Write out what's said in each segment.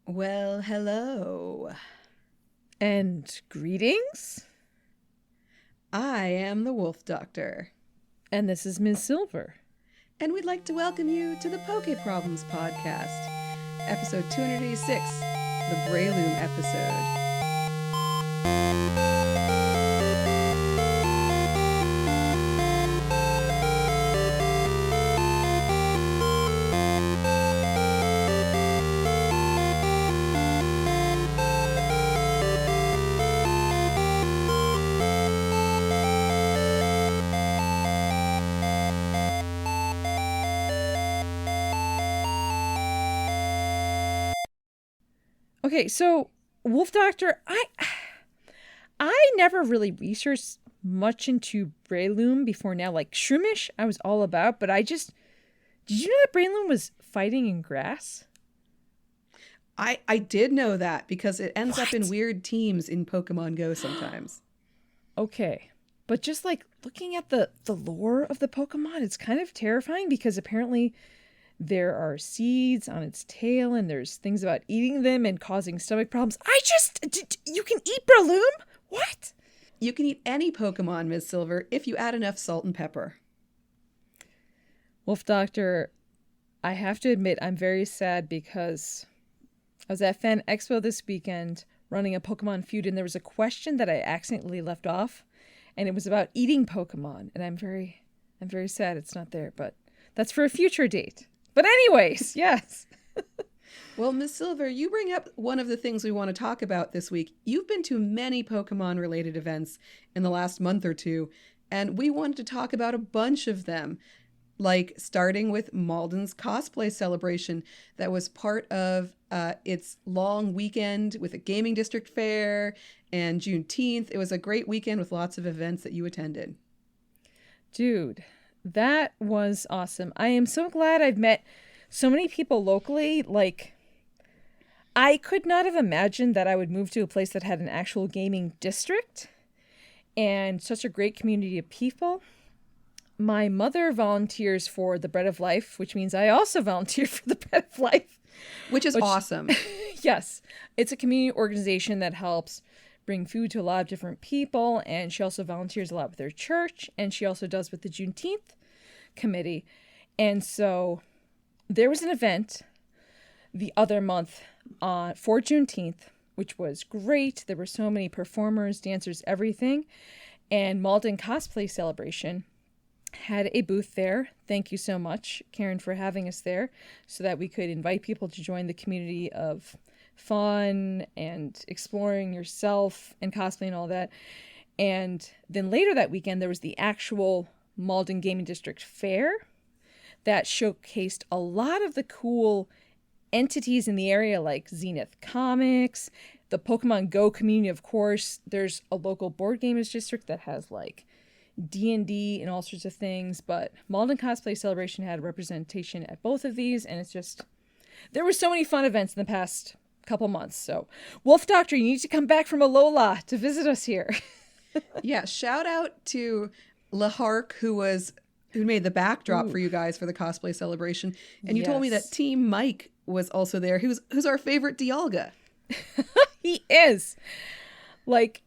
Well, hello. And greetings. I am the Wolf Doctor, And this is Ms. Silver. and we'd like to welcome you to the Poke Problems Podcast, episode 286, the Breloom episode. Okay, so Wolf Doctor, I never really researched much into Breloom before now. Like Shroomish, I was all about, but did you know that Breloom was fighting in grass? I did know that because it ends up in What? weird teams in Pokemon Go sometimes. Okay. But just like looking at the lore of the Pokemon, it's kind of terrifying because apparently there are seeds on its tail and there's things about eating them and causing stomach problems. You can eat Breloom? What? You can eat any Pokemon, Ms. Silver, if you add enough salt and pepper. Wolf Doctor, I have to admit I'm very sad because I was at Fan Expo this weekend running a Pokemon feud and there was a question that I accidentally left off and it was about eating Pokemon and I'm very sad it's not there, but that's for a future date. But anyways, yes. Well, Ms. Silver, you bring up one of the things we want to talk about this week. You've been to many Pokemon-related events in the last month or two, and we wanted to talk about a bunch of them, like starting with Malden's cosplay celebration that was part of its long weekend with a gaming district fair and Juneteenth. It was a great weekend with lots of events that you attended. Dude, that was awesome. I am so glad I've met so many people locally. Like, I could not have imagined that I would move to a place that had an actual gaming district and such a great community of people. My mother volunteers for the Bread of Life, which means I also volunteer for the Bread of Life. Which is awesome. Yes, it's a community organization that helps bring food to a lot of different people, and she also volunteers a lot with her church, and she also does with the Juneteenth committee. And so there was an event the other month for Juneteenth, which was great. There were so many performers, dancers, everything. And Malden Cosplay Celebration had a booth there. Thank you so much, Karen, for having us there so that we could invite people to join the community of fun and exploring yourself and cosplay and all that. And then later that weekend, there was the actual Malden Gaming District Fair that showcased a lot of the cool entities in the area like Zenith Comics, the Pokemon Go community, of course. There's a local board gamers district that has like D&D and all sorts of things, but Malden Cosplay Celebration had representation at both of these, and it's just, there were so many fun events in the past couple months. So, Wolf Doctor, you need to come back from Alola to visit us here. Yeah, shout out to Lahark, who made the backdrop for you guys for the cosplay celebration. And you told me that Yes. Team Mike was also there, who's our favorite Dialga. He is. Like,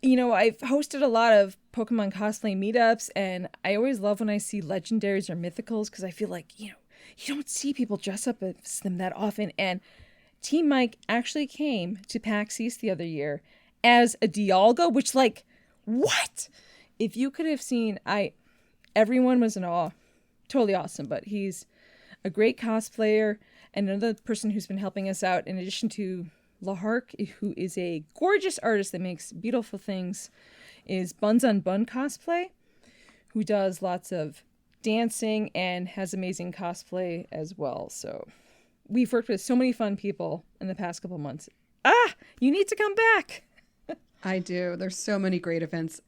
I've hosted a lot of Pokemon cosplay meetups, and I always love when I see legendaries or mythicals because I feel like, you don't see people dress up as them that often. And Team Mike actually came to PAX East the other year as a Dialga, which, like, what? If you could have seen, everyone was in awe. Totally awesome, but he's a great cosplayer and another person who's been helping us out in addition to Lahark, who is a gorgeous artist that makes beautiful things, is Buns on Bun Cosplay, who does lots of dancing and has amazing cosplay as well. So we've worked with so many fun people in the past couple months. You need to come back. I do. There's so many great events.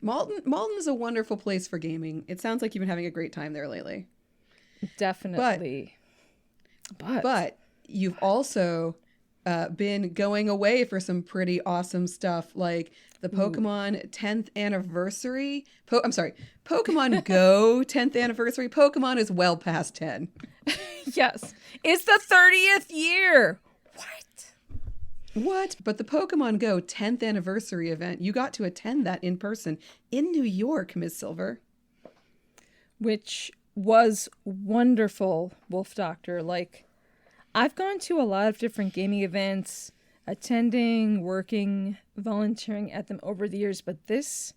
Malden is a wonderful place for gaming. It sounds like you've been having a great time there lately. Definitely. But you've also been going away for some pretty awesome stuff, like the Pokemon 10th anniversary. Pokemon Go 10th anniversary. Pokemon is well past 10. Yes. It's the 30th year. What? But the Pokemon Go 10th anniversary event, you got to attend that in person in New York, Ms. Silver. Which was wonderful, Wolf Doctor. Like, I've gone to a lot of different gaming events, attending, working, volunteering at them over the years, but this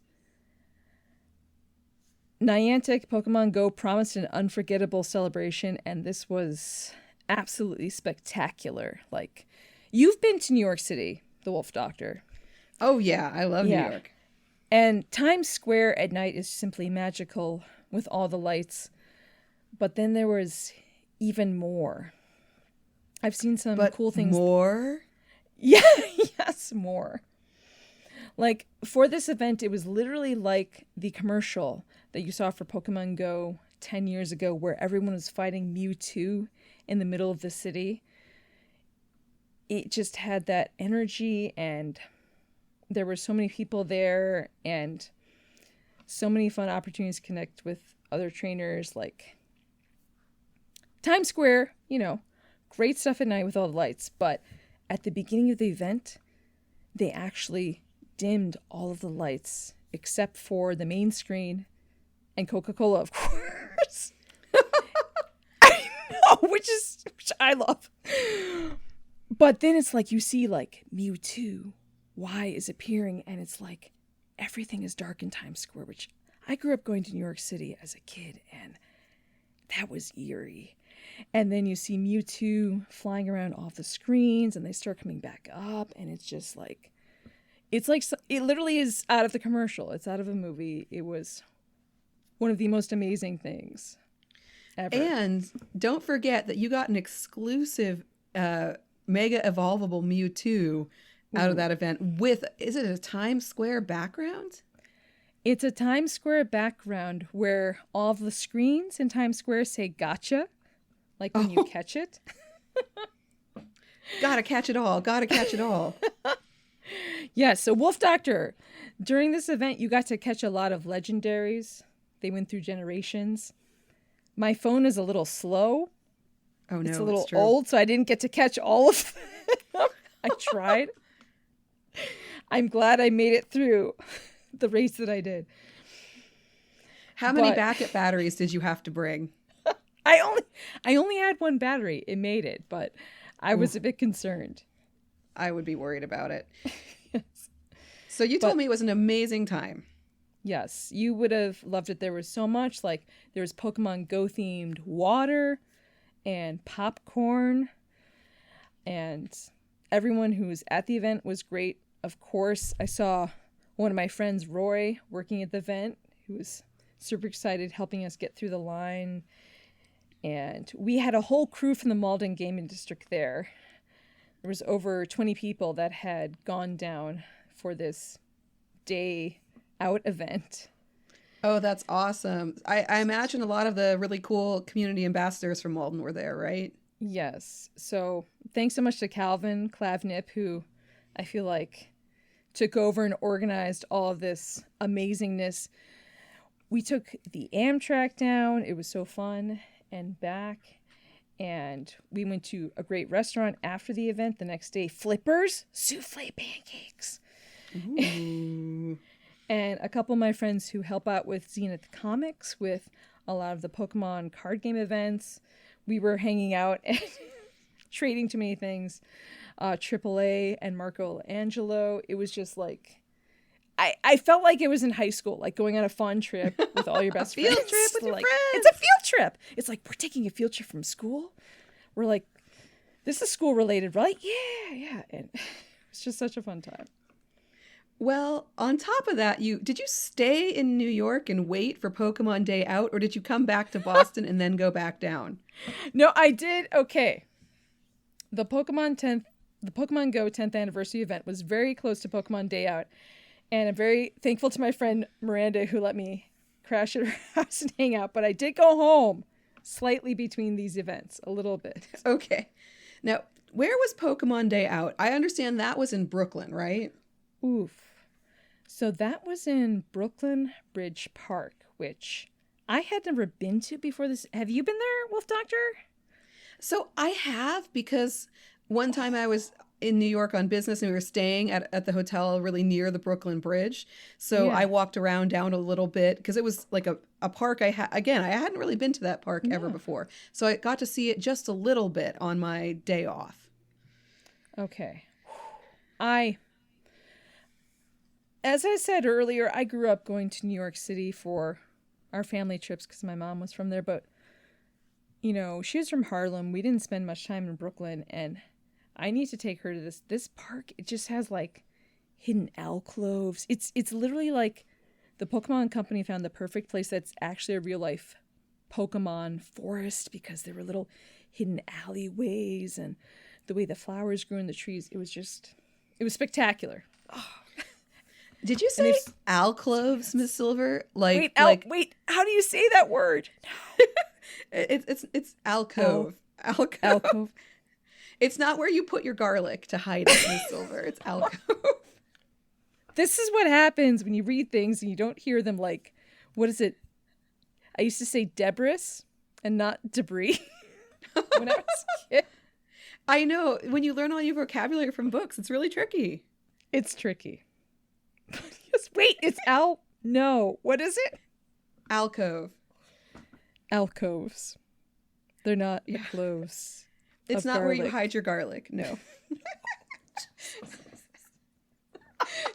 Niantic Pokemon Go promised an unforgettable celebration, and this was absolutely spectacular. Like, you've been to New York City, the Wolf Doctor. Oh, yeah. I love New York. And Times Square at night is simply magical with all the lights. But then there was even more. I've seen some cool things. More? Yeah, yes, more. Like, for this event, it was literally like the commercial that you saw for Pokemon Go 10 years ago, where everyone was fighting Mewtwo in the middle of the city. It just had that energy, and there were so many people there, and so many fun opportunities to connect with other trainers. Like, Times Square, great stuff at night with all the lights, but at the beginning of the event, they actually dimmed all of the lights except for the main screen and Coca-Cola, of course. I know, which I love. But then it's like you see like Mewtwo, Y is appearing, and it's like everything is dark in Times Square, which I grew up going to New York City as a kid, and that was eerie. And then you see Mewtwo flying around off the screens, and they start coming back up, and it's just like, it literally is out of the commercial. It's out of a movie. It was one of the most amazing things ever. And don't forget that you got an exclusive Mega Evolvable Mewtwo out of that event with, is it a Times Square background? It's a Times Square background where all of the screens in Times Square say gotcha, like when you catch it. Gotta catch it all. Gotta catch it all. Yeah, so Wolf Doctor, during this event, you got to catch a lot of legendaries. They went through generations. My phone is a little slow. Oh, no, it's a little old, so I didn't get to catch all of them. I tried. I'm glad I made it through the race that I did. How many backup batteries did you have to bring? I only had one battery. It made it, but I was a bit concerned. I would be worried about it. Yes. So you told me it was an amazing time. Yes, you would have loved it. There was so much. Like, there was Pokemon Go themed water and popcorn, and everyone who was at the event was great. Of course, I saw one of my friends, Roy, working at the event, who was super excited, helping us get through the line. And we had a whole crew from the Malden Gaming District there. There was over 20 people that had gone down for this day out event. Oh, that's awesome. I imagine a lot of the really cool community ambassadors from Malden were there, right? Yes. So thanks so much to Calvin Klavnip, who I feel like took over and organized all of this amazingness. We took the Amtrak down. It was so fun, and back. And we went to a great restaurant after the event the next day. Flippers, souffle pancakes. Ooh. And a couple of my friends who help out with Zenith Comics with a lot of the Pokemon card game events. We were hanging out and trading too many things. AAA and Marco Angelo. It was just like, I felt like it was in high school, like going on a fun trip with all your best friends. Field trip with your friends. It's a field trip. It's like, we're taking a field trip from school. We're like, this is school related, right? Yeah. And it's just such a fun time. Well, on top of that, did you stay in New York and wait for Pokemon Day out, or did you come back to Boston and then go back down? No, I did. Okay. The Pokemon Go 10th anniversary event was very close to Pokemon Day out. And I'm very thankful to my friend Miranda, who let me crash at her house and hang out. But I did go home slightly between these events, a little bit. Okay. Now, where was Pokemon Day out? I understand that was in Brooklyn, right? Oof. So that was in Brooklyn Bridge Park, which I had never been to before this. Have you been there, Wolf Doctor? So I have, because one time I was in New York on business, and we were staying at the hotel really near the Brooklyn Bridge. So I Yeah. walked around down a little bit because it was like a park I hadn't really been to that park ever Yeah. before. So I got to see it just a little bit on my day off. Okay. I, as I said earlier, I grew up going to New York City for our family trips because my mom was from there. But, you know, she was from Harlem. We didn't spend much time in Brooklyn. And I need to take her to this park. It just has like hidden alcoves. It's literally like the Pokemon Company found the perfect place that's actually a real life Pokemon forest because there were little hidden alleyways and the way the flowers grew in the trees. It was spectacular. Did you And say there's alcoves, Miss Silver? wait, Like wait, how do you say that word? it's alcove. Alcove. Alcove. It's not where you put your garlic to hide it, Miss Silver. It's alcove. This is what happens when you read things and you don't hear them like, what is it? I used to say debris and not debris when I was a kid. I know. When you learn all your vocabulary from books, it's really tricky. It's tricky. Yes, wait, no. What is it? Alcove. Alcoves. They're not Yeah. cloves. It's of not where you garlic. hide your garlic. No.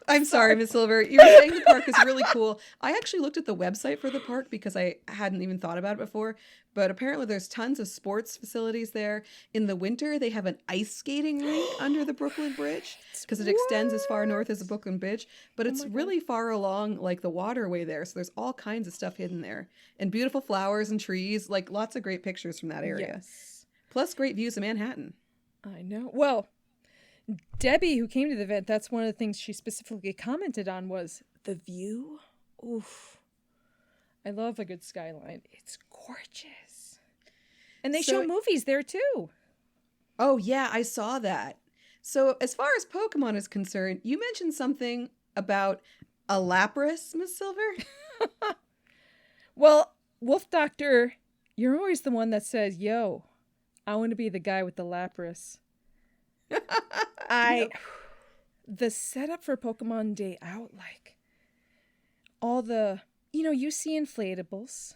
I'm sorry, Miss Silver. You were saying the park is really cool. I actually looked at the website for the park because I hadn't even thought about it before. But apparently there's tons of sports facilities there. In the winter, they have an ice skating rink under the Brooklyn Bridge because it extends as far north as the Brooklyn Bridge. But it's my God. really far along like the waterway there. So there's all kinds of stuff hidden there. And beautiful flowers and trees. Like lots of great pictures from that area. Yes. Plus great views of Manhattan. I know. Well, Debbie, who came to the event, that's one of the things she specifically commented on was the view. Oof. I love a good skyline. It's gorgeous. And they So- show movies there too. Oh, yeah, I saw that. So, as far as Pokemon is concerned, you mentioned something about a Lapras, Miss Silver? Well, Wolf Doctor, you're always the one that says, yo, I want to be the guy with the Lapras. The setup for Pokemon Day Out, like all the, you see inflatables,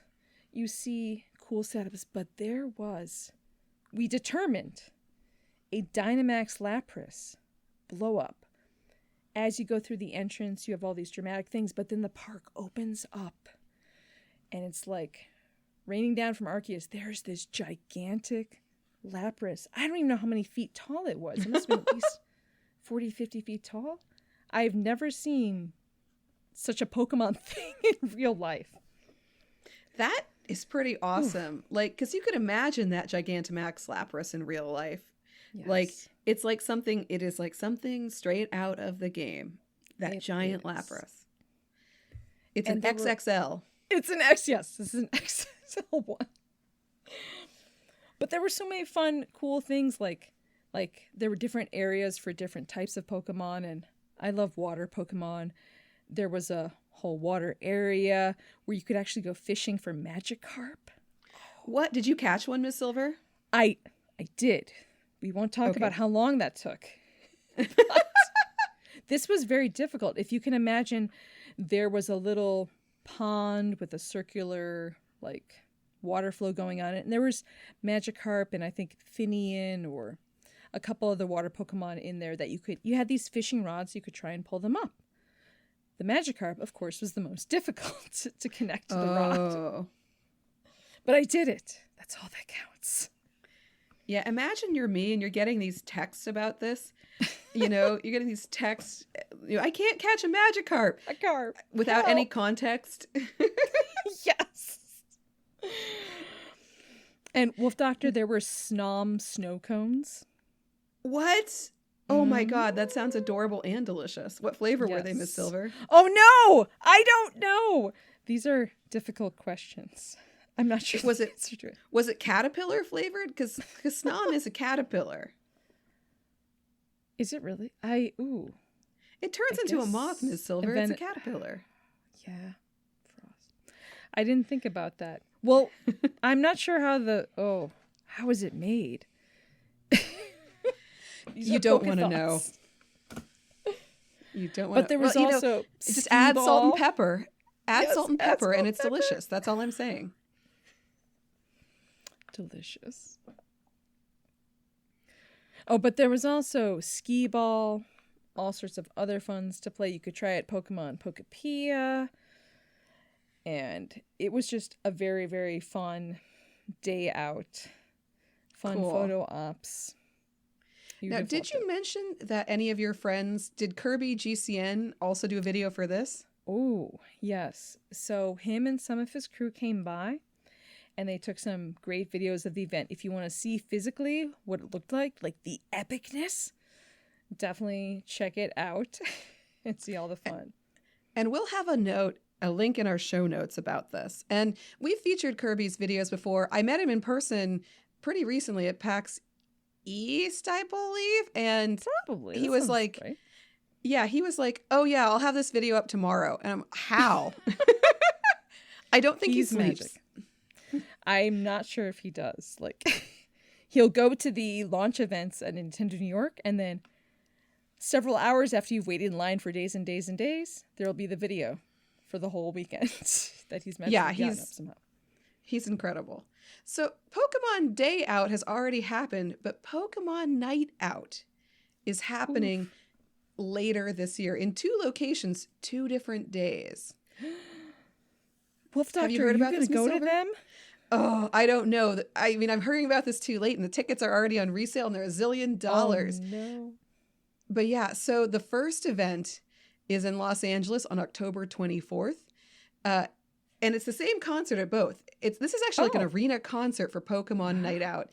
you see cool setups, but we determined a Dynamax Lapras blow up. As you go through the entrance, you have all these dramatic things, but then the park opens up and it's like raining down from Arceus. There's this gigantic Lapras. I don't even know how many feet tall it was. It must have been at least 40, 50 feet tall. I've never seen such a Pokemon thing in real life. That is pretty awesome. Like, because you could imagine that Gigantamax Lapras in real life. Yes. Like, it is like something straight out of the game. That giant is. Lapras. It's And an XXL. It's an X, yes. This is an XXL one. But there were so many fun, cool things like there were different areas for different types of Pokemon, and I love water Pokemon. There was a whole water area where you could actually go fishing for Magikarp. What? Did you catch one, Miss Silver? I did. We won't talk Okay. about how long that took. But this was very difficult. If you can imagine, there was a little pond with a circular, like, water flow going on it. And there was Magikarp and I think Finian or a couple of the water Pokemon in there that you had these fishing rods, you could try and pull them up. The Magikarp, of course, was the most difficult to connect to the rod. Oh. But I did it. That's all that counts. Yeah, imagine you're me and you're getting these texts about this. You're getting these texts. I can't catch a Magikarp A carp. without Help. any context. Yes. And Wolf Doctor, there were Snom snow cones. What? Oh my God, that sounds adorable and delicious. What flavor were they, Miss Yes. Silver? Oh no! I don't know. These are difficult questions. I'm not sure. Was the it- answer to it. Was it caterpillar flavored? Because Snom is a caterpillar. Is it really? It turns I into a guess- moth, Miss Silver. and It's a then- caterpillar. Yeah. Frost. I didn't think about that. Well, I'm not sure how is it made? You don't want to know. You don't want to. But there was also just add salt and Skee-Ball. pepper. Add salt and pepper, and it's pepper. delicious. That's all I'm saying. Delicious. Oh, but there was also Skee-Ball, all sorts of other funs to play. You could try at Pokemon Pokepia. And it was just a very, very fun day out. Fun photo ops. Now, did you mention that any of your friends, did Kirby GCN also do a video for this? Oh, yes. So him and some of his crew came by and they took some great videos of the event. If you want to see physically what it looked like the epicness, definitely check it out and see all the fun. And we'll have a link in our show notes about this. And we've featured Kirby's videos before. I met him in person pretty recently at PAX East, I believe. And probably he was like, right. Yeah, he was like, oh yeah, I'll have this video up tomorrow. And I'm, how? I don't think he sleeps. Magic. I'm not sure if he does. He'll go to the launch events at Nintendo New York, and then several hours after you've waited in line for days and days and days, there'll be the video for the whole weekend that he's magically gotten up somehow. He's incredible. So Pokemon Day Out has already happened, but Pokemon Night Out is happening later this year in 2 locations, 2 different days. Wolf Doctor, have you heard about this? Go to them? Oh, I don't know. I mean, I'm hearing about this too late, and the tickets are already on resale, and they're $1 zillion. Oh, no. But yeah, so the first event is in Los Angeles on October 24th. And it's the same concert at both. This is actually like an arena concert for Pokemon Night Out.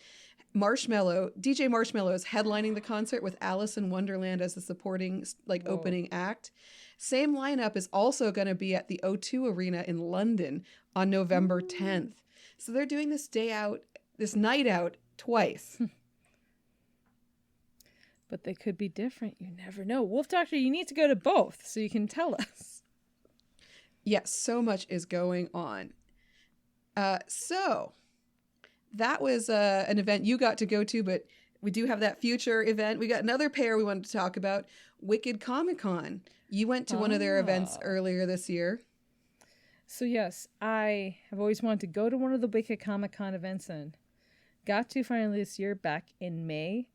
DJ Marshmallow is headlining the concert with Alice in Wonderland as the supporting opening act. Same lineup is also going to be at the O2 Arena in London on November 10th. So they're doing this night out twice. But they could be different. You never know. Wolf Doctor, you need to go to both so you can tell us. Yes, so much is going on. So that was an event you got to go to, but we do have that future event. We got another pair we wanted to talk about, Wicked Comic Con. You went to one of their events earlier this year. So yes, I have always wanted to go to one of the Wicked Comic Con events and got to finally this year back in May.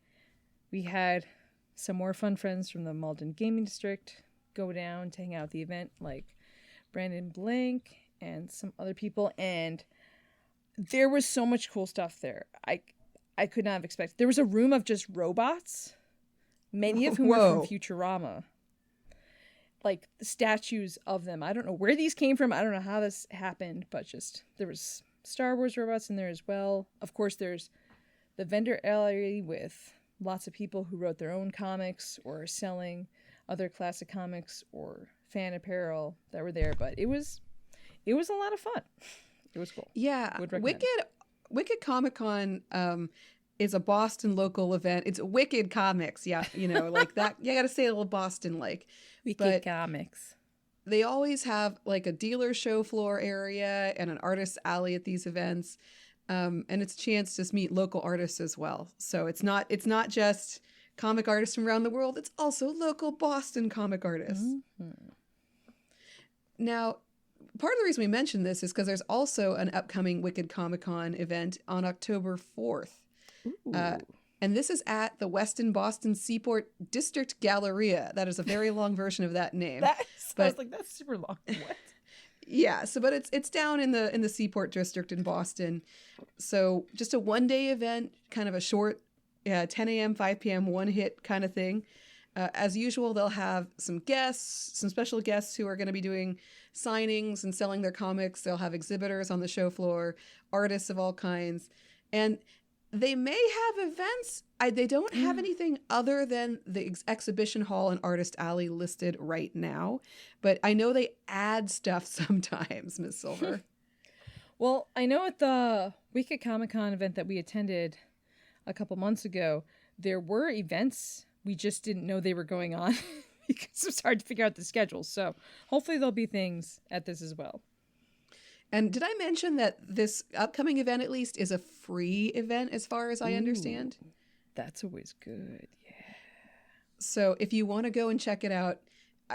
We had some more fun friends from the Malden Gaming District go down to hang out at the event, like Brandon Blank and some other people, and there was so much cool stuff there. I could not have expected. There was a room of just robots, many of whom were from Futurama. Like statues of them. I don't know where these came from. I don't know how this happened, but just there was Star Wars robots in there as well. Of course, there's the vendor alley with lots of people who wrote their own comics or are selling other classic comics or fan apparel that were there. But it was a lot of fun. It was cool. Yeah, Wicked Comic Con is a Boston local event. It's Wicked Comics, yeah, like that. You got to say a little Boston-like. Wicked Comics. They always have like a dealer show floor area and an artist alley at these events, and it's a chance to meet local artists as well. So it's not just comic artists from around the world. It's also local Boston comic artists. Mm-hmm. Now, part of the reason we mentioned this is because there's also an upcoming Wicked Comic Con event on October 4th. And this is at the Westin Boston Seaport District Galleria. That is a very long version of that name. I was like, that's super long. What? Yeah, but it's down in the Seaport District in Boston. So just a one-day event, kind of a short 10 a.m., 5 p.m., one-hit kind of thing. As usual, they'll have some special guests who are going to be doing signings and selling their comics. They'll have exhibitors on the show floor, artists of all kinds. And they may have events. They don't have anything other than the exhibition hall and artist alley listed right now. But I know they add stuff sometimes, Ms. Silver. Well, I know at the Wicked Comic Con event that we attended a couple months ago, there were events. We just didn't know they were going on because it was hard to figure out the schedule. So hopefully there'll be things at this as well. And did I mention that this upcoming event, at least, is a free event as far as I understand? That's always good. Yeah. So if you want to go and check it out,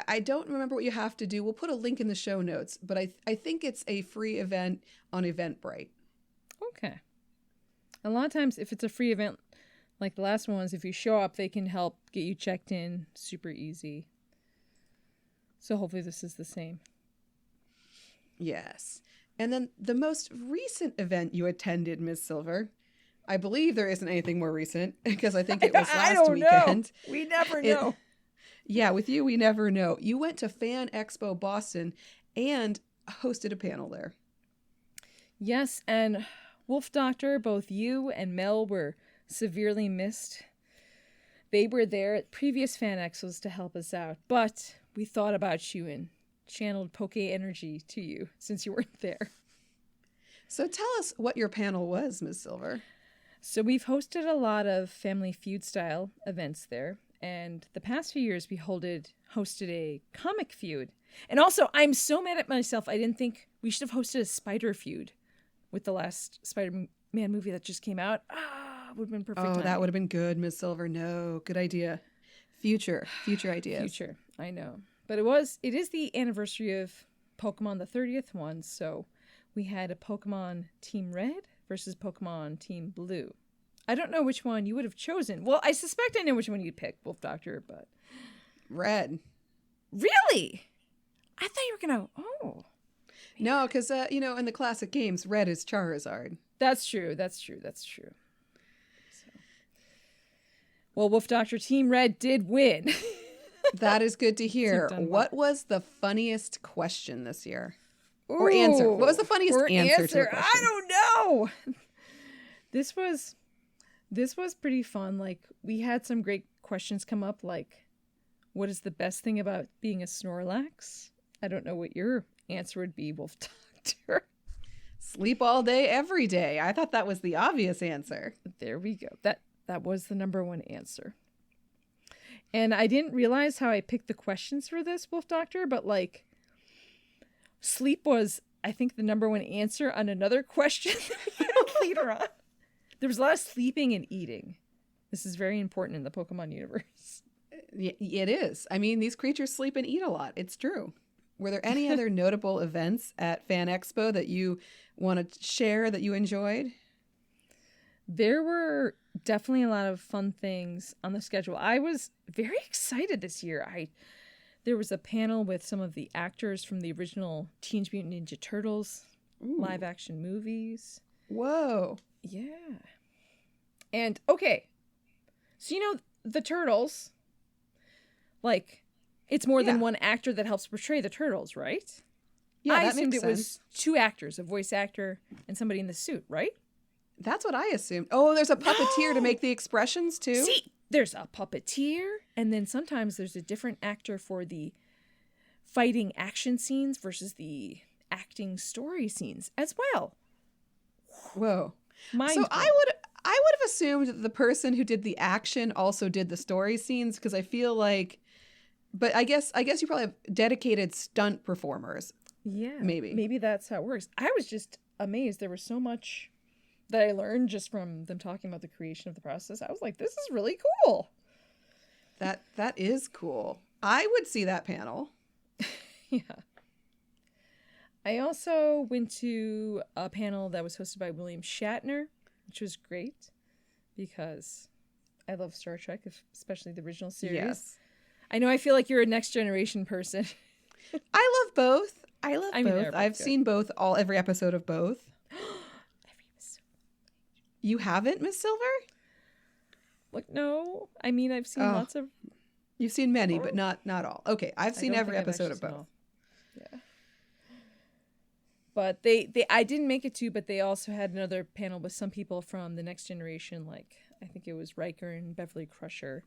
I don't remember what you have to do. We'll put a link in the show notes, but I think it's a free event on Eventbrite. Okay. A lot of times, if it's a free event, like the last one was, if you show up, they can help get you checked in super easy. So hopefully this is the same. Yes. And then the most recent event you attended, Ms. Silver, I believe there isn't anything more recent because I think it was last weekend. Know. We never know. Yeah, with you, we never know. You went to Fan Expo Boston and hosted a panel there. Yes, and Wolf Doctor, both you and Mel were severely missed. They were there at previous Fan Expos to help us out, but we thought about you and channeled Poke energy to you since you weren't there. So tell us what your panel was, Ms. Silver. So we've hosted a lot of Family Feud style events there, and the past few years we hosted a comic feud. And also, I'm so mad at myself. I didn't think we should have hosted a spider feud with the last Spider-Man movie that just came out. Would have been perfect. Oh, that would have been good, Ms. Silver. No, good idea. Future ideas. Future, I know. But it is the anniversary of Pokemon, the 30th one, so we had a Pokemon Team Red versus Pokemon Team Blue. I don't know which one you would have chosen. Well, I suspect I know which one you'd pick, Wolf Doctor, but... Red. Really? I thought you were gonna... Oh. No, because, in the classic games, red is Charizard. That's true. So. Well, Wolf Doctor, Team Red did win. That is good to hear. What was the funniest question this year? Or answer? What was the funniest answer to a question? I don't know. This was pretty fun. Like, we had some great questions come up, like, what is the best thing about being a Snorlax? I don't know what your answer would be, Wolf Doctor. Sleep all day, every day. I thought that was the obvious answer. There we go. That was the number one answer. And I didn't realize how I picked the questions for this, Wolf Doctor, but like, sleep was, I think, the number one answer on another question later on. There was a lot of sleeping and eating. This is very important in the Pokemon universe. It is. I mean, these creatures sleep and eat a lot. It's true. Were there any other notable events at Fan Expo that you want to share that you enjoyed? There were definitely a lot of fun things on the schedule. I was very excited this year. There was a panel with some of the actors from the original Teenage Mutant Ninja Turtles live action movies. Whoa. Yeah. And okay. So the Turtles, like, it's more than one actor that helps portray the Turtles, right? Yeah, I that assumed makes it sense. was two actors, a voice actor and somebody in the suit, right? That's what I assumed. Oh, there's a puppeteer to make the expressions too? See, there's a puppeteer, and then sometimes there's a different actor for the fighting action scenes versus the acting story scenes as well. Whoa. I would have assumed that the person who did the action also did the story scenes, because I feel like, but I guess you probably have dedicated stunt performers. Yeah. Maybe that's how it works. I was just amazed. There was so much that I learned just from them talking about the creation of the process. I was like, this is really cool. That is cool. I would see that panel. Yeah. I also went to a panel that was hosted by William Shatner, which was great because I love Star Trek, especially the original series. Yes. I know I feel like you're a Next Generation person. I love both. Both. I've seen both, every episode of both. Every episode. You haven't, Miss Silver? Like, no. I mean, I've seen lots of... You've seen many, but not all. Okay, I've seen every episode of both. All. Yeah. But I didn't make it to, but they also had another panel with some people from the Next Generation, like, I think it was Riker and Beverly Crusher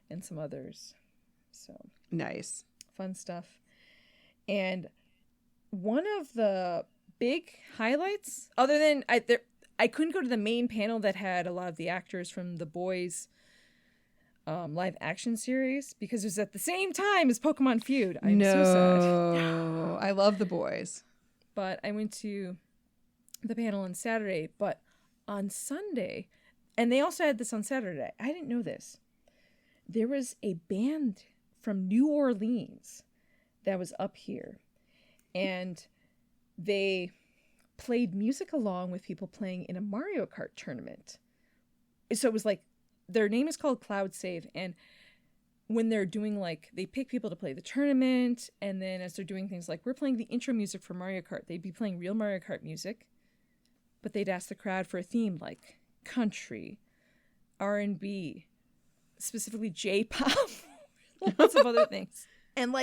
and some others. So nice. Fun stuff. And one of the big highlights, other than I couldn't go to the main panel that had a lot of the actors from The Boys live action series because it was at the same time as Pokemon Feud. I'm so sad. I love The Boys. But I went to the panel on Saturday, but on Sunday, and they also had this on Saturday. I didn't know this. there was a band from New Orleans that was up here, and they played music along with people playing in a Mario Kart tournament. So it was like, their name is called Cloud Save, and when they're doing, like, they pick people to play the tournament, and then as they're doing things like, we're playing the intro music for Mario Kart, they'd be playing real Mario Kart music, but they'd ask the crowd for a theme like country, R&B, specifically J-pop, lots of other things. And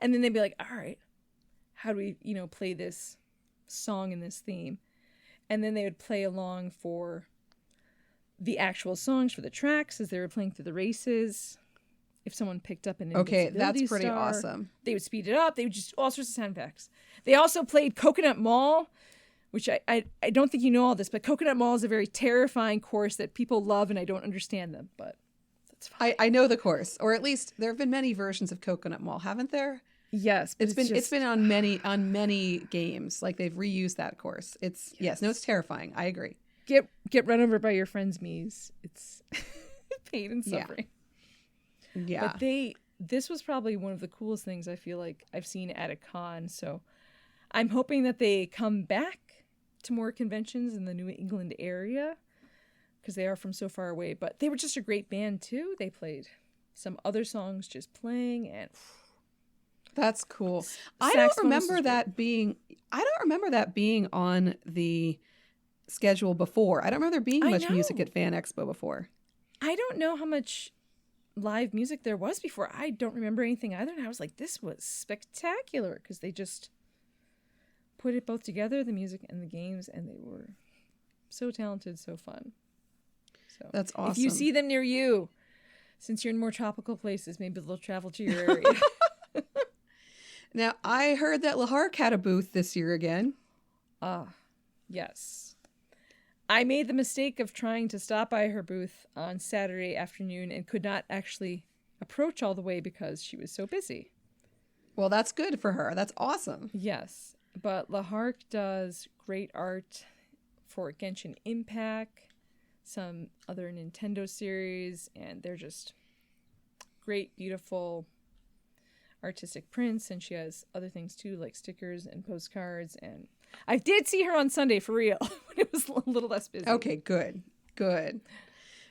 then they'd be like, all right, how do we, play this song in this theme? And then they would play along for the actual songs for the tracks as they were playing through the races. If someone picked up an Okay, that's invisibility pretty star, awesome. they would speed it up. They would just all sorts of sound effects. They also played Coconut Mall, which I don't think you know all this, but Coconut Mall is a very terrifying course that people love, and I don't understand them, but that's fine. I know the course, or at least there have been many versions of Coconut Mall, haven't there? Yes, but It's been on many games. Like, they've reused that course. Yes, no, it's terrifying. I agree. Get run over by your friend's Mies. It's pain and suffering. Yeah. But this was probably one of the coolest things I feel like I've seen at a con. So I'm hoping that they come back to more conventions in the New England area, because they are from so far away. But they were just a great band too. They played some other songs just playing, and that's cool. I don't remember that being on the schedule before. I don't remember there being much music at Fan Expo before. I don't know how much live music there was before. I don't remember anything either. And I was like, this was spectacular, because they just put it both together, the music and the games, and they were so talented, so fun. So that's awesome. If you see them near you, since you're in more tropical places, maybe they'll travel to your area. Now, I heard that Lahark had a booth this year again. Yes. I made the mistake of trying to stop by her booth on Saturday afternoon and could not actually approach all the way because she was so busy. Well, that's good for her. That's awesome. Yes. But Lahark does great art for Genshin Impact, some other Nintendo series, and they're just great, beautiful artistic prints, and she has other things too, like stickers and postcards. And I did see her on Sunday for real when it was a little less busy. Okay, good.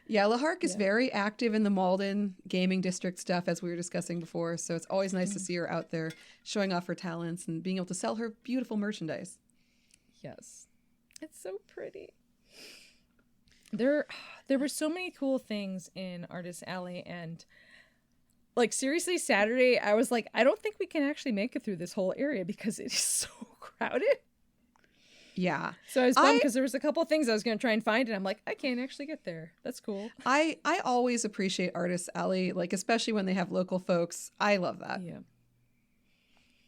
Yeah, Lahark is very active in the Malden gaming district stuff, as we were discussing before, so it's always nice to see her out there showing off her talents and being able to sell her beautiful merchandise. Yes. It's so pretty. There were so many cool things in Artist Alley, and like, seriously, Saturday, I was like, I don't think we can actually make it through this whole area because it is so crowded. Yeah. So I was bummed because there was a couple of things I was going to try and find, and I'm like, I can't actually get there. That's cool. I always appreciate Artist Alley, like, especially when they have local folks. I love that. Yeah.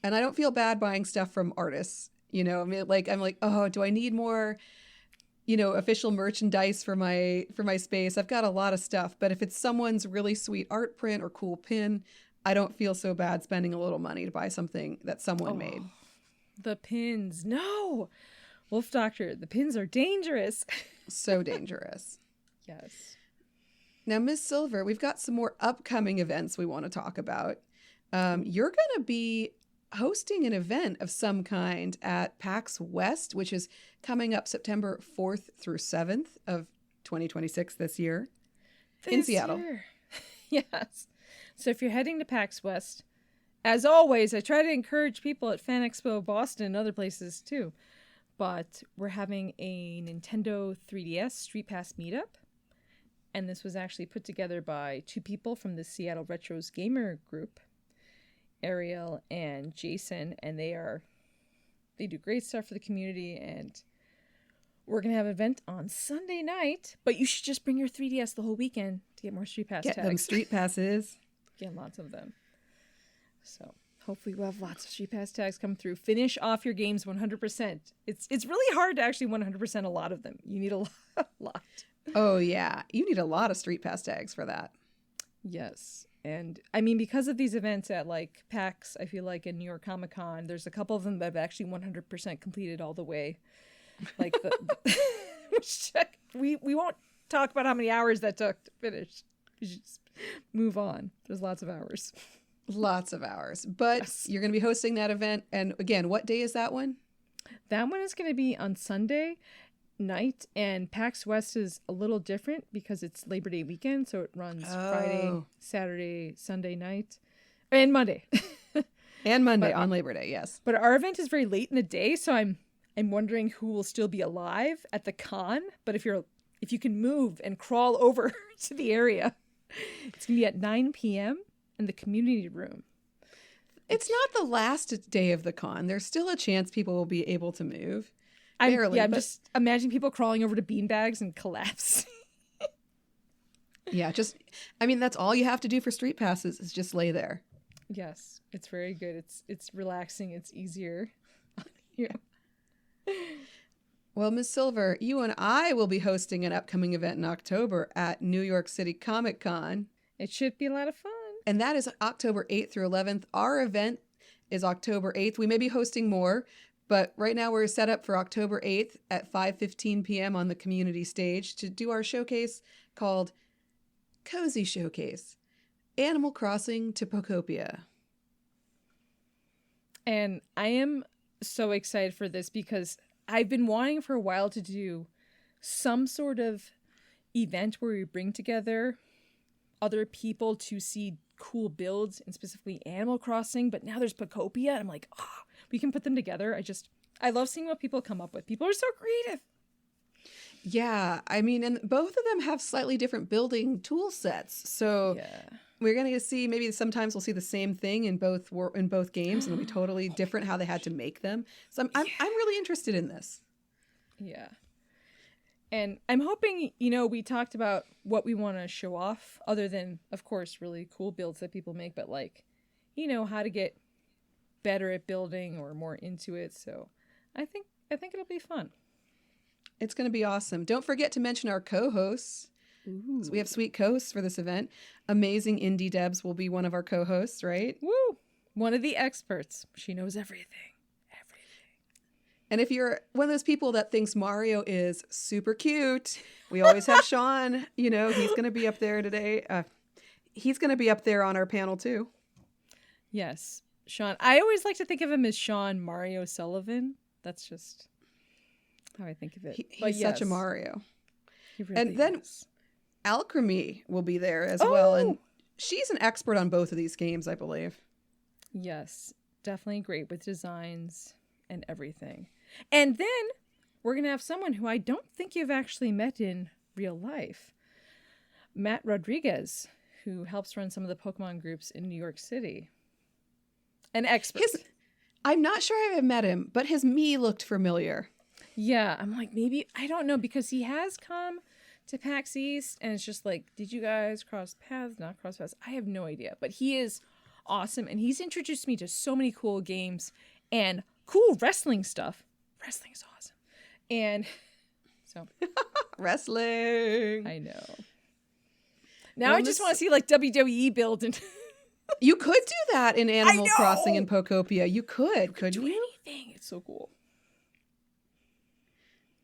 And I don't feel bad buying stuff from artists. I mean, like, I'm like, oh, do I need more, official merchandise for my space? I've got a lot of stuff, but if it's someone's really sweet art print or cool pin, I don't feel so bad spending a little money to buy something that someone made. The pins. No. Wolf Doctor, the pins are dangerous. So dangerous. Yes. Now, Ms. Silver, we've got some more upcoming events we want to talk about. You're going to be hosting an event of some kind at PAX West, which is coming up September 4th through 7th of 2026 this year in Seattle. Yes. So if you're heading to PAX West, as always, I try to encourage people at Fan Expo Boston and other places too. But we're having a Nintendo 3DS Street Pass meetup. And this was actually put together by two people from the Seattle Retros Gamer group, Ariel and Jason. And they do great stuff for the community. And we're going to have an event on Sunday night. But you should just bring your 3DS the whole weekend to get more Street Pass tags. Get them Street Passes. Get lots of them. So hopefully we'll have lots of Street Pass tags come through. Finish off your games 100%. It's really hard to actually 100% a lot of them. You need a lot. Oh, yeah. You need a lot of Street Pass tags for that. Yes. And I mean, because of these events at like PAX, I feel like in New York Comic Con, there's a couple of them that have actually 100% completed all the way. Like we won't talk about how many hours that took to finish. move on. There's lots of hours. Lots of hours. But Yes. you're going to be hosting that event. And again, what day is that one? That one is going to be on Sunday night, and PAX West is a little different because it's Labor Day weekend, so it runs Friday, Oh. Saturday, Sunday night, and Monday. And Monday on Labor Day, yes. But our event is very late in the day, so I'm wondering who will still be alive at the con. But if you can move and crawl over to the area, it's gonna be at 9 p.m. in the community room. It's not the last day of the con. There's still a chance people will be able to move. Barely. I'm just imagining people crawling over to beanbags and collapse. Yeah, that's all you have to do for street passes is just lay there. Yes, it's very good. It's relaxing. It's easier. Yeah. Well, Ms. Silver, you and I will be hosting an upcoming event in October at New York City Comic Con. It should be a lot of fun. And that is October 8th through 11th. Our event is October 8th. We may be hosting more, but right now we're set up for October 8th at 5:15 p.m. on the community stage to do our showcase called Cozy Showcase, Animal Crossing to Pokopia. And I am so excited for this because I've been wanting for a while to do some sort of event where we bring together other people to see cool builds, and specifically Animal Crossing, but now there's Pokopia, and I'm like, we can put them together. I love seeing what people come up with. People are so creative. Yeah, and both of them have slightly different building tool sets. So we're going to see, maybe sometimes we'll see the same thing in both games, and it'll be totally different how they had to make them. So I'm really interested in this. Yeah. And I'm hoping, we talked about what we want to show off, other than, of course, really cool builds that people make, but how to get better at building or more into it. So I think it'll be fun. It's going to be awesome. Don't forget to mention our co-hosts. So we have sweet co-hosts for this event. Amazing Indie Debs will be one of our co-hosts, right? Woo! One of the experts. She knows everything. And if you're one of those people that thinks Mario is super cute, we always have Sean. He's going to be up there today. He's going to be up there on our panel too. Yes, Sean. I always like to think of him as Sean Mario Sullivan. That's just how I think of it. He's such a Mario. He really and then is. Alchemy will be there as well. And she's an expert on both of these games, I believe. Yes, definitely great with designs and everything. And then we're going to have someone who I don't think you've actually met in real life. Matt Rodriguez, who helps run some of the Pokemon groups in New York City. An expert. I'm not sure I've met him, but his me looked familiar. Yeah, I'm like, maybe, I don't know, because he has come to PAX East, and it's just like, did you guys cross paths, not cross paths? I have no idea, but he is awesome, and he's introduced me to so many cool games and cool wrestling stuff. Wrestling is awesome. And so. Wrestling. I know. Now I just want to see like WWE build and. You could do that in Animal Crossing and Pokopia. You couldn't you? Anything. It's so cool.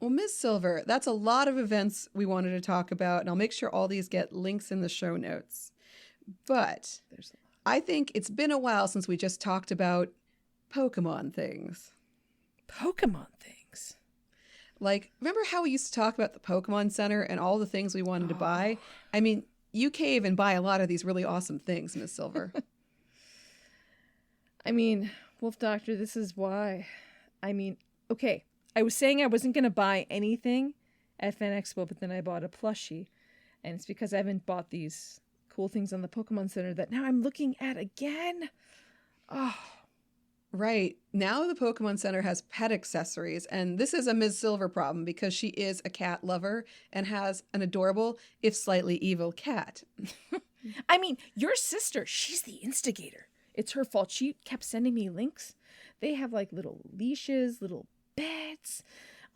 Well, Ms. Silver, that's a lot of events we wanted to talk about, and I'll make sure all these get links in the show notes. But I think it's been a while since we just talked about Pokemon things. Pokemon things? Like, remember how we used to talk about the Pokemon Center and all the things we wanted to buy? You cave and buy a lot of these really awesome things, Ms. Silver. Wolf Doctor, this is why. Okay, I was saying I wasn't going to buy anything at Fan Expo, but then I bought a plushie. And it's because I haven't bought these cool things on the Pokemon Center that now I'm looking at again. Oh. Right. Now the Pokemon Center has pet accessories, and this is a Ms. Silver problem because she is a cat lover and has an adorable, if slightly evil, cat. Your sister, she's the instigator. It's her fault. She kept sending me links. They have like little leashes, little beds.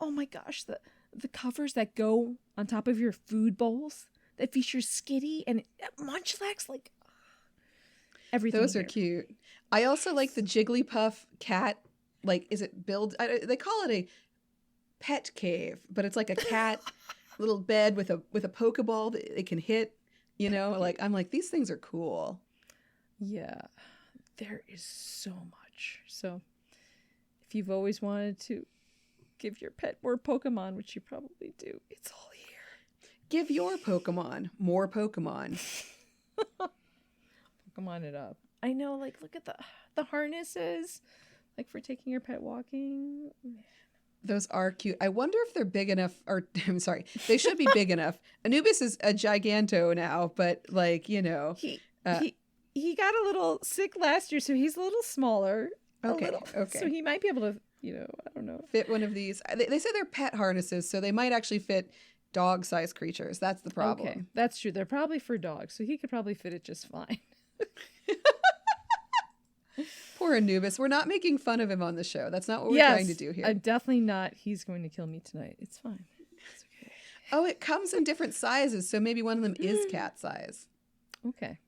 Oh my gosh, the covers that go on top of your food bowls that feature Skitty and Munchlax, like everything. Those are cute. I also like the Jigglypuff cat. Like, is it they call it a pet cave, but it's like a cat little bed with a Pokeball that they can hit. You know, like I'm like, these things are cool. Yeah, there is so much. So if you've always wanted to give your pet more Pokemon, which you probably do, it's all here. Give your Pokemon more Pokemon. Pokemon it up. I know, like, look at the harnesses, like for taking your pet walking. Those are cute. I wonder if they're big enough, or I'm sorry, they should be big enough. Anubis is a giganto now, but like, you know. He got a little sick last year, so he's a little smaller. Okay. So he might be able to, you know, I don't know. Fit one of these. They say they're pet harnesses, so they might actually fit dog-sized creatures. That's the problem. Okay, that's true. They're probably for dogs, so he could probably fit it just fine. Poor Anubis. We're not making fun of him on the show. That's not what we're trying to do here. I'm definitely not. He's going to kill me tonight. It's fine. It's okay. Oh, it comes in different sizes, so maybe one of them is cat size. Okay.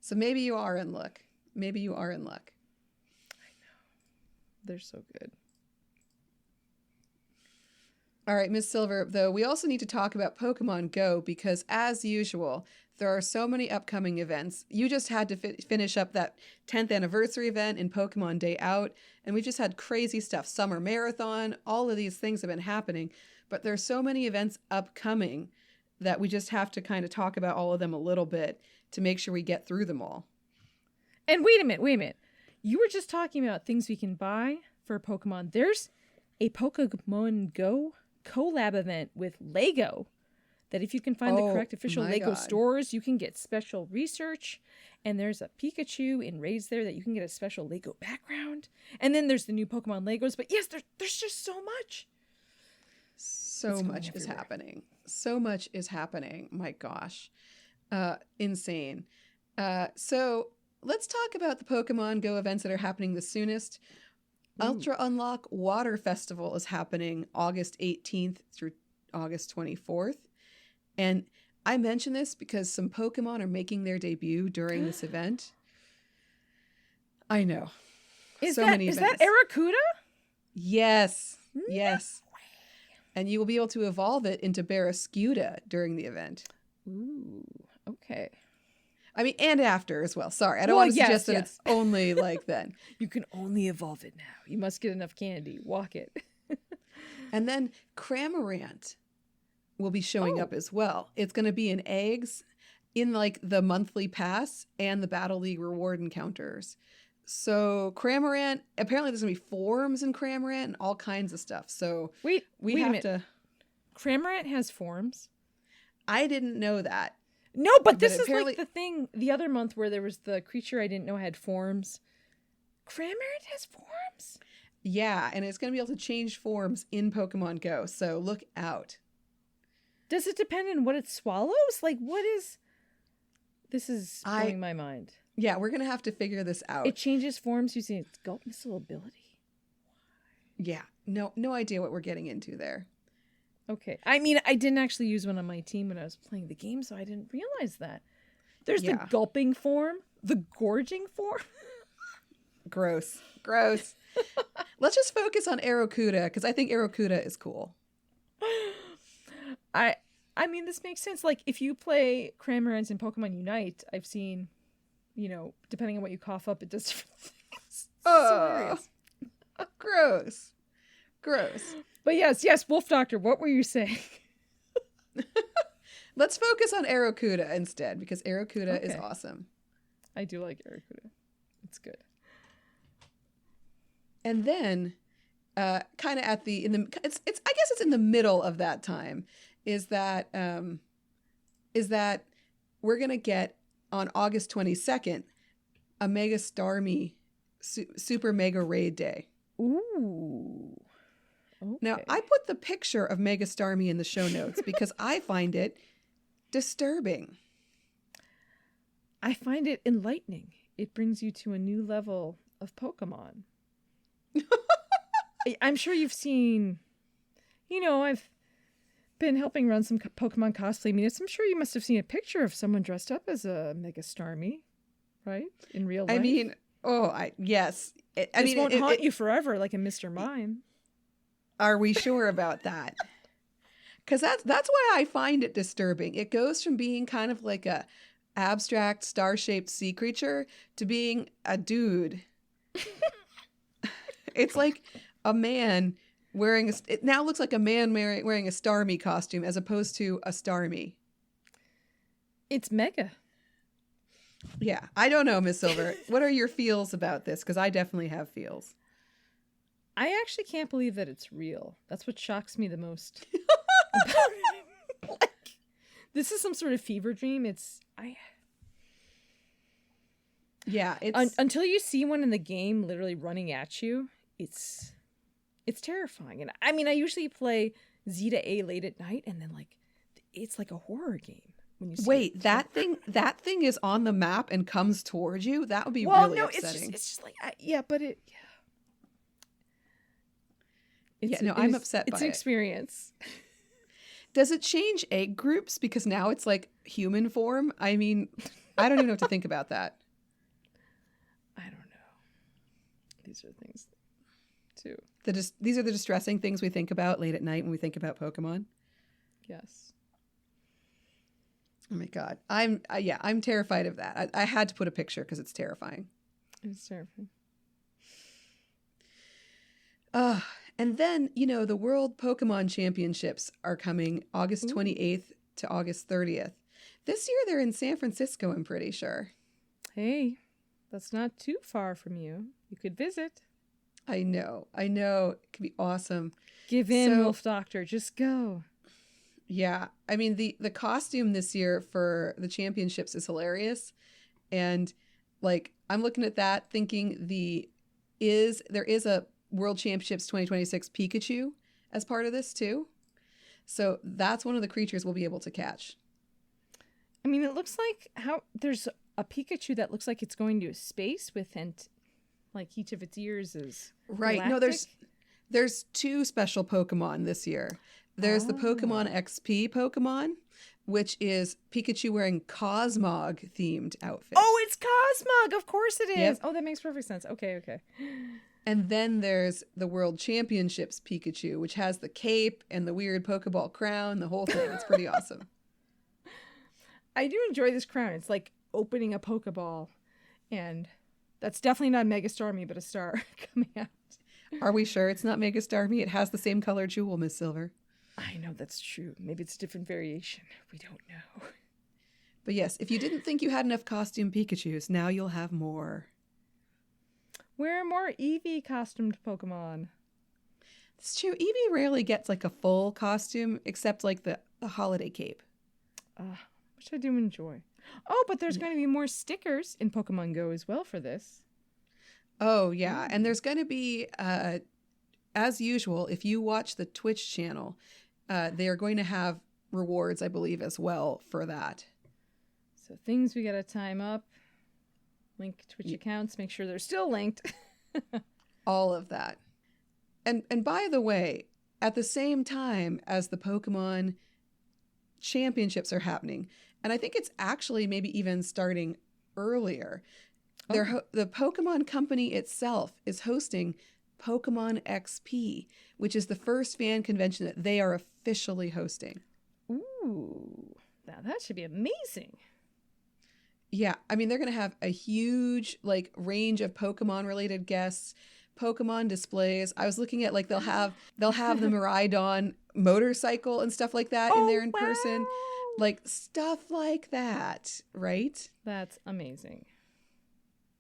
So maybe you are in luck. Maybe you are in luck. I know. They're so good. All right, Ms. Silver, though, we also need to talk about Pokemon Go because, as usual, there are so many upcoming events. You just had to finish up that 10th anniversary event in Pokemon Day Out, and we've just had crazy stuff. Summer Marathon, all of these things have been happening, but there's so many events upcoming that we just have to kind of talk about all of them a little bit to make sure we get through them all. And wait a minute. You were just talking about things we can buy for Pokemon. There's a Pokemon Go collab event with Lego that if you can find the correct official Lego stores, you can get special research. And there's a Pikachu in raids there that you can get a special Lego background. And then there's the new Pokemon Legos. But yes, there's just so much. So much is happening. So much is happening. My gosh. Insane. So let's talk about the Pokemon Go events that are happening the soonest. Ooh. Ultra Unlock Water Festival is happening August 18th through August 24th. And I mention this because some Pokemon are making their debut during this event. I know. Is that Arrokuda? Yes. Yes. And you will be able to evolve it into Barrascuda during the event. Ooh, okay. I mean, and after as well. Sorry, I don't want to suggest that it's only like then. You can only evolve it now. You must get enough candy. Walk it. And then Cramorant will be showing up as well. It's going to be in eggs in like the monthly pass and the Battle League reward encounters. So Cramorant, apparently there's going to be forms in Cramorant and all kinds of stuff. So wait we have to. Cramorant has forms? I didn't know that. No, but this is like the thing the other month where there was the creature I didn't know had forms. Cramorant has forms? Yeah, and it's going to be able to change forms in Pokemon Go. So look out. Does it depend on what it swallows? Like, what is... This is blowing my mind. Yeah, we're going to have to figure this out. It changes forms using its Gulp Missile ability. Yeah, no idea what we're getting into there. Okay. I mean, I didn't actually use one on my team when I was playing the game, so I didn't realize that. There's the gulping form, the gorging form. Gross. Let's just focus on Arrokuda, because I think Arrokuda is cool. I mean, this makes sense. Like, if you play Cramorants in Pokemon Unite, I've seen, you know, depending on what you cough up, it does different things. Oh, gross. But yes, Wolf Doctor, what were you saying? Let's focus on Arrokuda instead, because Arrokuda is awesome. I do like Arrokuda. It's good. And then, kind of at the I guess it's in the middle of that time. Is that we're gonna get on August 22nd a Mega Starmie Super Mega Raid Day. Ooh. Okay. Now I put the picture of Mega Starmie in the show notes because I find it disturbing. I find it enlightening. It brings you to a new level of Pokemon. I'm sure you've seen, you know, I've been helping run some Pokemon cosplay meetups. I'm sure you must have seen a picture of someone dressed up as a Mega Starmie, right? In real life. I mean, yes. This won't haunt you forever like a Mr. Mime. Are we sure about that? Because that's why I find it disturbing. It goes from being kind of like a abstract star-shaped sea creature to being a dude. It's like a man wearing it now looks like a man wearing a Starmie costume as opposed to a Starmie. It's mega. Yeah, I don't know, Miss Silver. What are your feels about this? Because I definitely have feels. I actually can't believe that it's real. That's what shocks me the most. Like, this is some sort of fever dream. Yeah, it's until you see one in the game literally running at you, it's terrifying. And I mean, I usually play Z to A late at night, and then like it's like a horror game when you see wait, it. that thing is on the map and comes towards you. That would be really upsetting. It's just like but it. I'm upset by it. It's an experience. Does it change egg groups? Because now it's like human form. I mean, I don't even know what to think about that. I don't know. These are things, too. These are the distressing things we think about late at night when we think about Pokemon. Yes. Oh my God. I'm terrified of that. I had to put a picture because it's terrifying. It's terrifying. And then, the World Pokemon Championships are coming August 28th to August 30th. This year they're in San Francisco, I'm pretty sure. Hey, that's not too far from you. You could visit. I know. It could be awesome. Give in, Wolf Doctor. Just go. Yeah. I mean, the costume this year for the championships is hilarious. And like, I'm looking at that thinking there is a World Championships 2026 Pikachu as part of this too. So that's one of the creatures we'll be able to catch. I mean, it looks like there's a Pikachu that looks like it's going to space with like each of its ears is right. galactic. No, there's two special Pokemon this year. There's the Pokemon XP Pokemon, which is Pikachu wearing Cosmog themed outfit. Oh, it's Cosmog. Of course it is. Yep. Oh, that makes perfect sense. Okay. And then there's the World Championships Pikachu, which has the cape and the weird Pokeball crown, the whole thing. It's pretty awesome. I do enjoy this crown. It's like opening a Pokeball. And that's definitely not Mega Starmie, but a star coming out. Are we sure it's not Mega Starmie? It has the same color jewel, Miss Silver. I know that's true. Maybe it's a different variation. We don't know. But yes, if you didn't think you had enough costume Pikachus, now you'll have more. Where are more Eevee costumed Pokemon? It's true. Eevee rarely gets like a full costume, except like the holiday cape. Which I do enjoy. Oh, but there's going to be more stickers in Pokemon Go as well for this. Oh, yeah. And there's going to be, as usual, if you watch the Twitch channel, they are going to have rewards, I believe, as well for that. So things we got to time up. Link Twitch accounts. Make sure they're still linked. All of that. And by the way, at the same time as the Pokemon Championships are happening, and I think it's actually maybe even starting earlier, the Pokemon Company itself is hosting Pokemon XP, which is the first fan convention that they are officially hosting. Ooh, now that should be amazing. Yeah, I mean, they're going to have a huge range of Pokemon related guests, Pokemon displays. I was looking at they'll have the Miraidon motorcycle and stuff like that in there in person. Like stuff like that, right? That's amazing.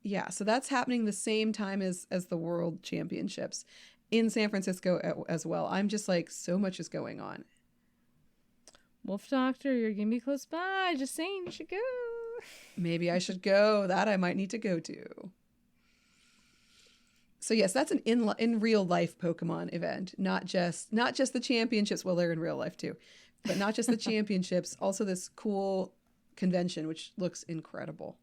Yeah, so that's happening the same time as the World Championships in San Francisco as well. I'm just so much is going on. Wolf Doctor, you're going to be close by. Just saying, you should go. Maybe I should go. That I might need to go to. So yes, that's an in real life Pokemon event, not just the championships. Well, they're in real life too, but not just the championships. Also, this cool convention, which looks incredible.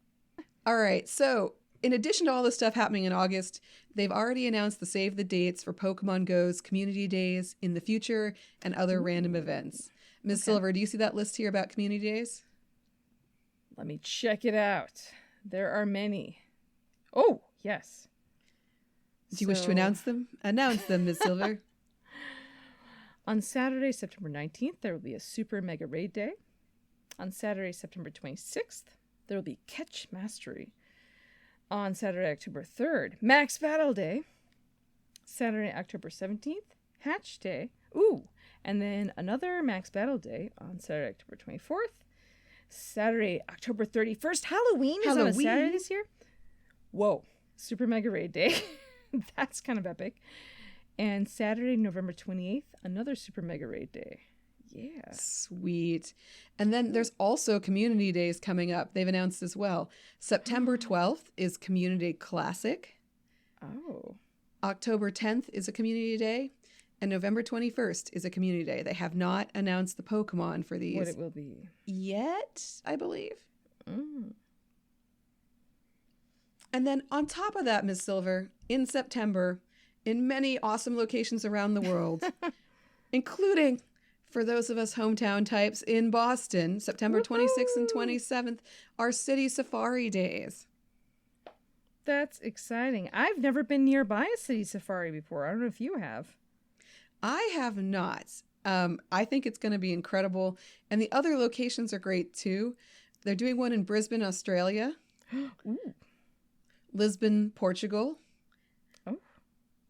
All right, so in addition to all this stuff happening in August, they've already announced the save the dates for Pokemon Go's community days in the future and other random events. Ms. Silver, do you see that list here about community days? Let me check it out. There are many. Oh, yes. Do you wish to announce them? Announce them, Ms. Silver. On Saturday, September 19th, there will be a Super Mega Raid Day. On Saturday, September 26th, there will be Catch Mastery. On Saturday, October 3rd, Max Battle Day. Saturday, October 17th, Hatch Day. Ooh, and then another Max Battle Day on Saturday, October 24th. Saturday, October 31st, Halloween is on a Saturday this year. Whoa, Super Mega Raid Day. That's kind of epic. And Saturday, November 28th, another Super Mega Raid Day. Yeah. Sweet. And then there's also community days coming up. They've announced as well. September 12th is Community Classic. Oh. October 10th is a community day. And November 21st is a community day. They have not announced the Pokemon for these. What it will be. Yet, I believe. Mm. And then on top of that, Ms. Silver, in September, in many awesome locations around the world, including for those of us hometown types in Boston, September 26th and 27th are City Safari Days. That's exciting. I've never been nearby a city safari before. I don't know if you have. I have not. I think it's going to be incredible. And the other locations are great too. They're doing one in Brisbane, Australia. Ooh. Lisbon, Portugal. Oh.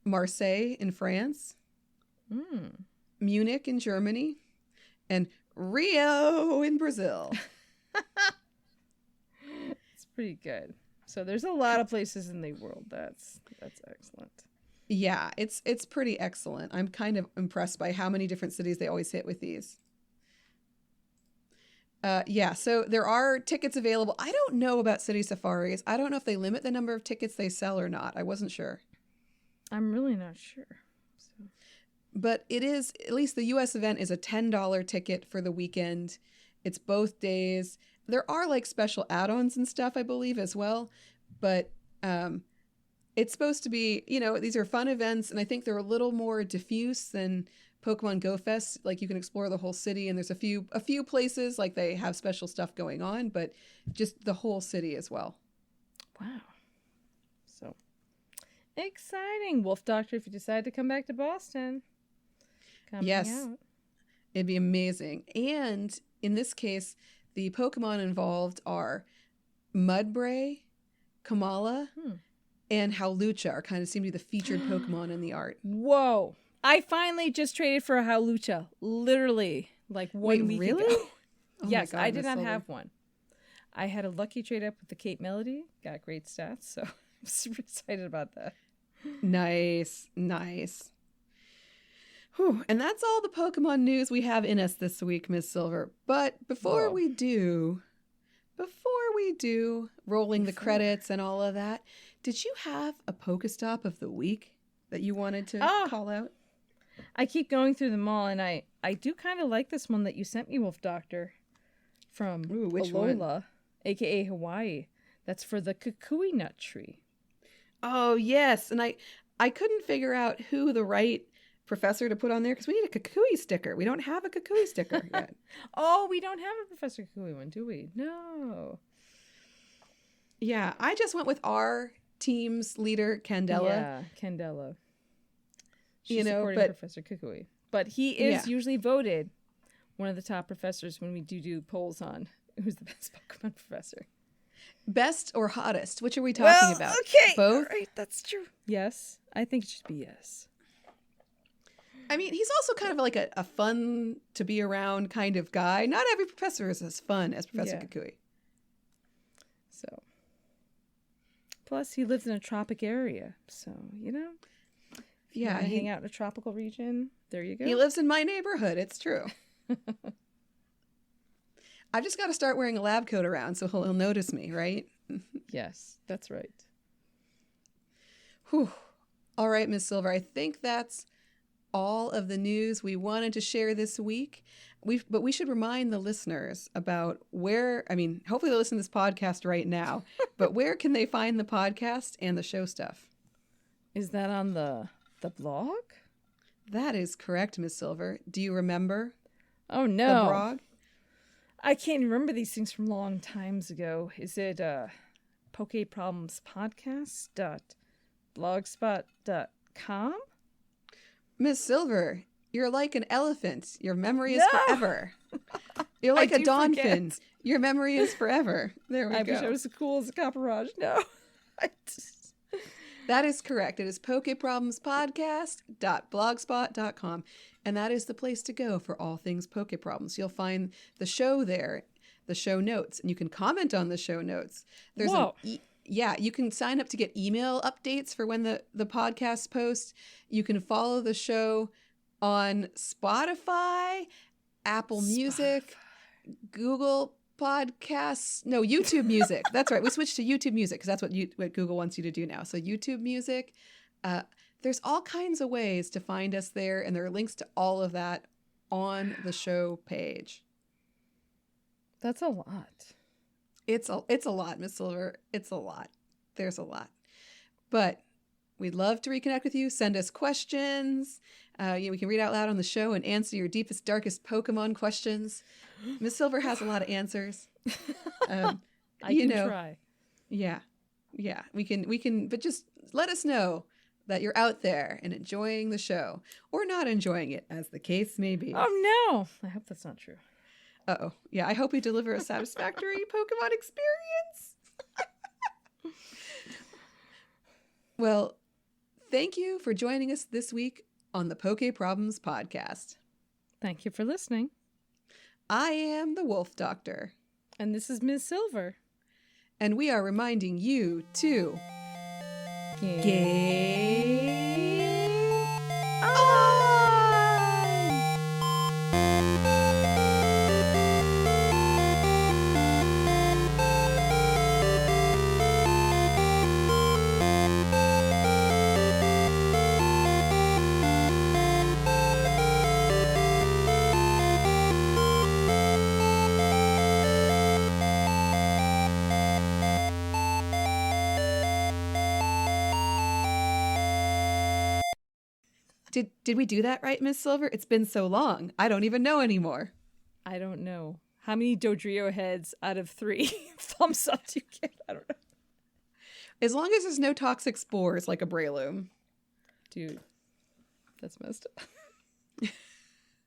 Marseille in France. Mm. Munich in Germany. And Rio in Brazil. It's pretty good. So there's a lot of places in the world. That's excellent. Yeah, it's pretty excellent. I'm kind of impressed by how many different cities they always hit with these. Yeah, so there are tickets available. I don't know about city safaris. I don't know if they limit the number of tickets they sell or not. I wasn't sure. I'm really not sure. So. But it is, at least the U.S. event is a $10 ticket for the weekend. It's both days. There are like special add-ons and stuff, I believe, as well. But it's supposed to be, these are fun events, and I think they're a little more diffuse than Pokemon Go Fest. Like you can explore the whole city, and there's a few places like they have special stuff going on, but just the whole city as well. Wow. So exciting. Wolf Doctor, if you decide to come back to Boston, come yes, out. It'd be amazing. And in this case, the Pokemon involved are Mudbray, Kamala, and Hawlucha kind of seem to be the featured Pokemon in the art. Whoa. I finally just traded for a Hawlucha. Literally, like 1 week really? ago. Oh yes, my God, I did Miss not Silver. have one. I had a lucky trade up with the Cape Melody. Got great stats, so I'm super excited about that. Nice. Whew. And that's all the Pokemon news we have in us this week, Miss Silver. But before we do rolling the credits and all of that, did you have a Pokestop of the week that you wanted to call out? I keep going through them all, and I do kind of like this one that you sent me, Wolf Doctor, from which Alola, one? a.k.a. Hawaii. That's for the Kukui nut tree. Oh, yes. And I couldn't figure out who the right professor to put on there because we need a Kukui sticker. We don't have a Kukui sticker yet. Oh, we don't have a Professor Kukui one, do we? No. Yeah, I just went with our team's leader, Candela. Yeah, Candela. She's supporting Professor Kukui. But he is usually voted one of the top professors when we do polls on who's the best Pokemon professor. Best or hottest? Which are we talking about? Okay. Both? All right, that's true. Yes. I think it should be yes. I mean, he's also kind of like a fun to be around kind of guy. Not every professor is as fun as Professor Kukui. So. Plus, he lives in a tropic area. So, if you want to hang out in a tropical region, there you go. He lives in my neighborhood. It's true. I've just got to start wearing a lab coat around so he'll notice me, right? Yes, that's right. Whew. All right, Miss Silver. I think that's all of the news we wanted to share this week. But we should remind the listeners about hopefully they listen to this podcast right now, but where can they find the podcast and the show stuff? Is that on the blog? That is correct, Miss Silver. Do you remember? Oh, no. The blog? I can't remember these things from long times ago. Is it pokeproblemspodcast.blogspot.com? Miss Silver, You're like an elephant. Your memory is No! forever. You're like I a do dolphin. forget. Your memory is forever. There we I go. wish I was as cool as a Copperage. No. That is correct. It is pokeproblemspodcast.blogspot.com. And that is the place to go for all things Poke Problems. You'll find the show there, the show notes, and you can comment on the show notes. There's Whoa. yeah, you can sign up to get email updates for when the podcast posts. You can follow the show on Spotify, Apple Music, Google Podcasts. No, YouTube Music. That's right. We switched to YouTube Music because that's what Google wants you to do now. So YouTube Music. There's all kinds of ways to find us there, and there are links to all of that on the show page. That's a lot. It's a lot, Miss Silver. It's a lot. There's a lot. But we'd love to reconnect with you. Send us questions. We can read out loud on the show and answer your deepest, darkest Pokemon questions. Miss Silver has a lot of answers. I can try. Yeah. We can, but just let us know that you're out there and enjoying the show or not enjoying it, as the case may be. Oh, no. I hope that's not true. Uh-oh. Yeah, I hope we deliver a satisfactory Pokemon experience. Well, thank you for joining us this week on the Poke Problems Podcast. Thank you for listening. I am the Wolf Doctor. And this is Ms. Silver. And we are reminding you to... Game on! Did we do that right, Miss Silver? It's been so long. I don't even know anymore. I don't know. How many Dodrio heads out of 3 thumbs up do you get? I don't know. As long as there's no toxic spores like a Breloom. Dude, that's messed up.